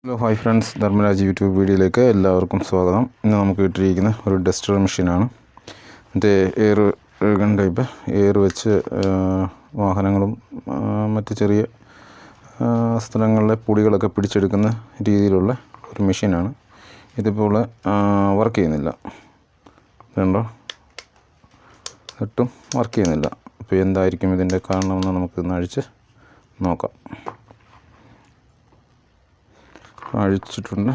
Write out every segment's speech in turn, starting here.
Hello hi friends, Dharmaraj YouTube വീഡിയോയിലേക്ക് എല്ലാവർക്കും സ്വാഗതം. ഇന്ന് നമുക്ക് കിട്ടിയിരിക്കുന്ന ഒരു ഡസ്റ്റർ മെഷീനാണ്. മറ്റേ എയർ ഗൺ ടൈപ്പ് എയർ വെച്ച് വാഹനങ്ങളും മറ്റ് ചെറിയ സ്ഥലങ്ങളിലെ പൊടികളൊക്കെ പിടിച്ചെടുക്കുന്ന രീതിയിലുള്ള ഒരു മെഷീനാണ്. ഇതിപ്പോൾ വർക്ക് ചെയ്യുന്നില്ല, കണ്ടോ, ഒട്ടും വർക്ക് ചെയ്യുന്നില്ല. അപ്പോൾ എന്തായിരിക്കും ഇതിൻ്റെ കാരണമെന്ന് നമുക്കിന്ന് അഴിച്ച് നോക്കാം. അഴിച്ചിട്ടുണ്ട്,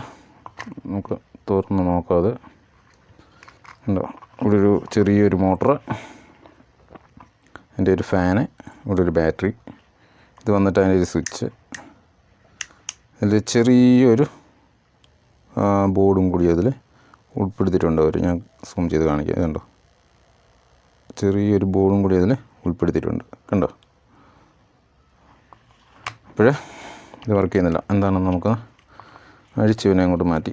നമുക്ക് തുറന്ന് നോക്കാതെ ഉണ്ടോ. ഇവിടെ ഒരു ചെറിയൊരു മോട്ടർ, അതിൻ്റെ ഒരു ഫാന്, ഇവിടെ ഒരു ബാറ്ററി, ഇത് വന്നിട്ട് അതിൻ്റെ ഒരു സ്വിച്ച്, അതിൽ ചെറിയൊരു ബോർഡും കൂടി അതിൽ ഉൾപ്പെടുത്തിയിട്ടുണ്ട്. അവർ ഞാൻ സൂം ചെയ്ത് കാണിക്കാം. ഇതുണ്ടോ, ചെറിയൊരു ബോർഡും കൂടി അതിൽ ഉൾപ്പെടുത്തിയിട്ടുണ്ട്, കണ്ടോ. അപ്പോഴേ ഇത് വർക്ക് ചെയ്യുന്നില്ല. എന്താണെന്ന് നമുക്ക് അഴിച്ചുവിനെ അങ്ങോട്ട് മാറ്റി,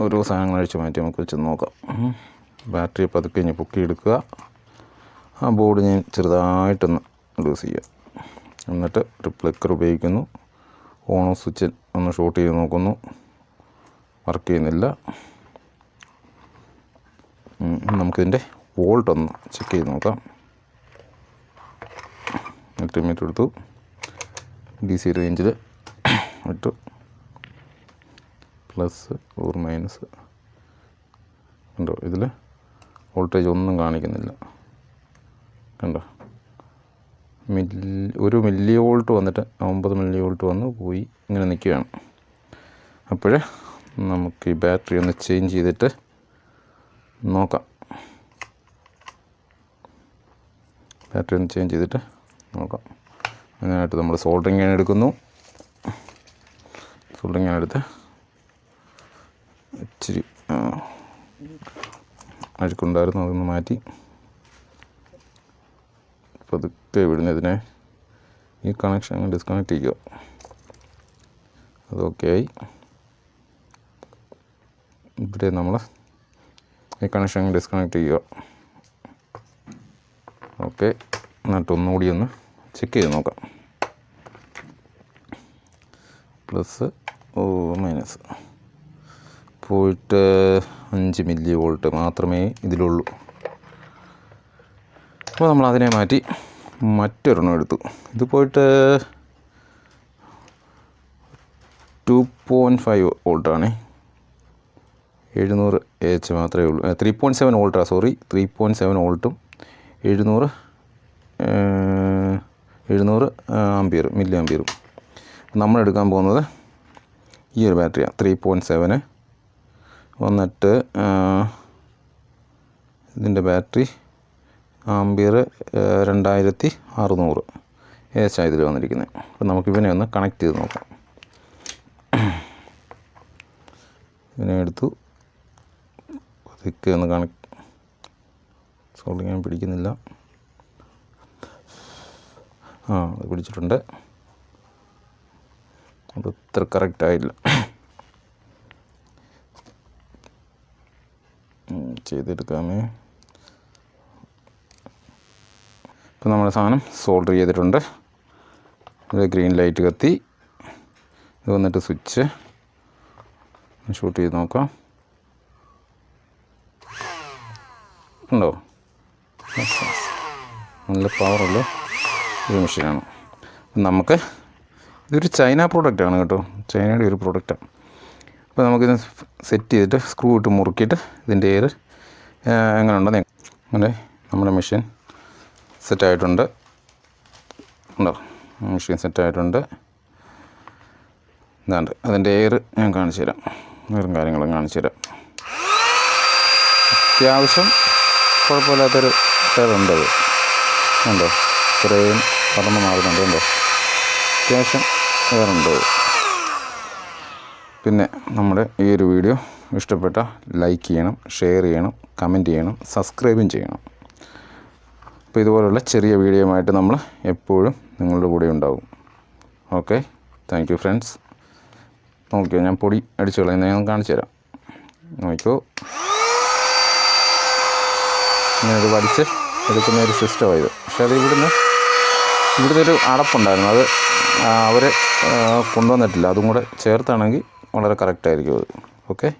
ഓരോ സാധനങ്ങൾ അഴിച്ച് മാറ്റി നമുക്ക് വെച്ച് നോക്കാം. ബാറ്ററി പതുക്കെ കഴിഞ്ഞ് പൊക്കിയെടുക്കുക. ആ ബോർഡ് ഞാൻ ചെറുതായിട്ടൊന്ന് ലൂസ് ചെയ്യുക. എന്നിട്ട് റിപ്ലക്കർ ഉപയോഗിക്കുന്നു. ഓൺ ഓഫ് സ്വിച്ചിൽ ഒന്ന് ഷോർട്ട് ചെയ്ത് നോക്കുന്നു, വർക്ക് ചെയ്യുന്നില്ല. നമുക്കിതിൻ്റെ വോൾട്ട് ഒന്ന് ചെക്ക് ചെയ്ത് നോക്കാം. മൾട്ടിമീറ്റർ എടുത്തു, DC റേഞ്ചിൽ ഇട്ടു, പ്ലസ് ഓർ മൈനസ്, കണ്ടോ. ഇതിൽ വോൾട്ടേജ് ഒന്നും കാണിക്കുന്നില്ല, കണ്ടോ. ഒരു മില്ലി വോൾട്ട് വന്നിട്ട് 9 മില്ലി വോൾട്ട് വന്ന് പോയി ഇങ്ങനെ നിൽക്കുകയാണ്. അപ്പോൾ നമുക്ക് ഈ ബാറ്ററി ഒന്ന് ചേഞ്ച് ചെയ്തിട്ട് നോക്കാം. ബാറ്ററി ഒന്ന് ചേഞ്ച് ചെയ്തിട്ട് നോക്കാം. അതിനായിട്ട് നമ്മൾ സോൾഡറിങ് ഞാൻ എടുക്കുന്നു. സോൾഡറിങ് ഞാൻ എടുത്ത് ഇച്ചിരി അഴുക്കുണ്ടായിരുന്നു, അതൊന്ന് മാറ്റി പതുക്കെ വിടുന്നതിനെ ഈ കണക്ഷൻ ഡിസ്കണക്ട് ചെയ്യുക. അതൊക്കെ ആയി. ഇവിടെ നമ്മൾ ഈ കണക്ഷൻ ഡിസ്കണക്ട് ചെയ്യുക. ഓക്കെ, എന്നിട്ട് ഒന്നുകൂടി ഒന്ന് ചെക്ക് ചെയ്ത് നോക്കാം. പ്ലസ് ഓ മൈനസ് പോയിട്ട് 5 മില്ലി വോൾട്ട് മാത്രമേ ഇതിലുള്ളൂ. അപ്പോൾ നമ്മൾ അതിനെ മാറ്റി മറ്റൊരെണ്ണം എടുത്തു. ഇത് പോയിട്ട് 2.5 വോൾട്ടാണ്, 700 AH മാത്രമേ ഉള്ളൂ. 3.7 വോൾട്ടാണ്, സോറി, 3.7 വോൾട്ടും 700 ആംപിയർ, മില്ലി ആംപിയറും. നമ്മൾ എടുക്കാൻ പോകുന്നത് ഈ ഒരു ബാറ്ററിയാണ്, 3.7. വന്നിട്ട് ഇതിൻ്റെ ബാറ്ററി ആംപിയർ 2600 AH ഇതിൽ വന്നിരിക്കുന്നത്. അപ്പം നമുക്കിവനെ ഒന്ന് കണക്ട് ചെയ്ത് നോക്കാം. ഇതിനെ എടുത്തു, പതുക്കെ ഒന്ന് കണക്ട്. സോൾഡിങ് ഞാൻ പിടിക്കുന്നില്ല. അത് പിടിച്ചിട്ടുണ്ട്. അത് ഇത്ര കറക്റ്റായില്ല, ചെയ്തെടുക്കാമേ. ഇപ്പം നമ്മുടെ സാധനം സോൾഡർ ചെയ്തിട്ടുണ്ട്. ഇവിടെ ഗ്രീൻ ലൈറ്റ് കത്തി. ഇത് വന്നിട്ട് സ്വിച്ച് ഷൂട്ട് ചെയ്ത് നോക്കാം. ഉണ്ടോ, നല്ല പവറുള്ള ഒരു മെഷീനാണ്. നമുക്ക് ഇതൊരു ചൈന പ്രോഡക്റ്റാണ് കേട്ടോ, ചൈനയുടെ ഒരു പ്രോഡക്റ്റാണ്. അപ്പോൾ നമുക്കിത് സെറ്റ് ചെയ്തിട്ട് സ്ക്രൂ ഇട്ട് മുറുക്കിയിട്ട് ഇതിൻ്റെ എയർ എങ്ങനെ ഉണ്ടെന്ന് അങ്ങനെ നമ്മുടെ മെഷീൻ സെറ്റായിട്ടുണ്ട്. ഉണ്ടോ, മെഷീൻ സെറ്റായിട്ടുണ്ട്. ഇതാണ്ട് അതിൻ്റെ എയർ ഞാൻ കാണിച്ചു തരാം, എയറും കാര്യങ്ങളും കാണിച്ചു തരാം. അത്യാവശ്യം കുഴപ്പമില്ലാത്തൊരു എയറുണ്ട്. അത് ഉണ്ടോ, ഇത്രയും പറന്ന് മാറുന്നുണ്ട്, ഉണ്ടോ, അത്യാവശ്യം എയറുണ്ട്. പിന്നെ നമ്മുടെ ഈ ഒരു വീഡിയോ ഇഷ്ടപ്പെട്ടാൽ ലൈക്ക് ചെയ്യണം, ഷെയർ ചെയ്യണം, കമൻറ്റ് ചെയ്യണം, സബ്സ്ക്രൈബും ചെയ്യണം. അപ്പോൾ ഇതുപോലുള്ള ചെറിയ വീഡിയോയുമായിട്ട് നമ്മൾ എപ്പോഴും നിങ്ങളുടെ കൂടെ ഉണ്ടാവും. Okay, thank you friends. നോക്കിയോ, ഞാൻ പൊടി അടിച്ചു കളയുന്നത് ഞാൻ കാണിച്ചു തരാം. നോക്കിയോ, ഇങ്ങനെ ഇത് വലിച്ച് എടുക്കുന്ന ഒരു സിസ്റ്റമായത്. പക്ഷേ അത് ഇവിടുത്തെ ഒരു അടപ്പുണ്ടായിരുന്നു, അത് അവർ കൊണ്ടുവന്നിട്ടില്ല. അതും കൂടെ ചേർത്താണെങ്കിൽ വളരെ കറക്റ്റായിരിക്കും അത്. ഓക്കെ.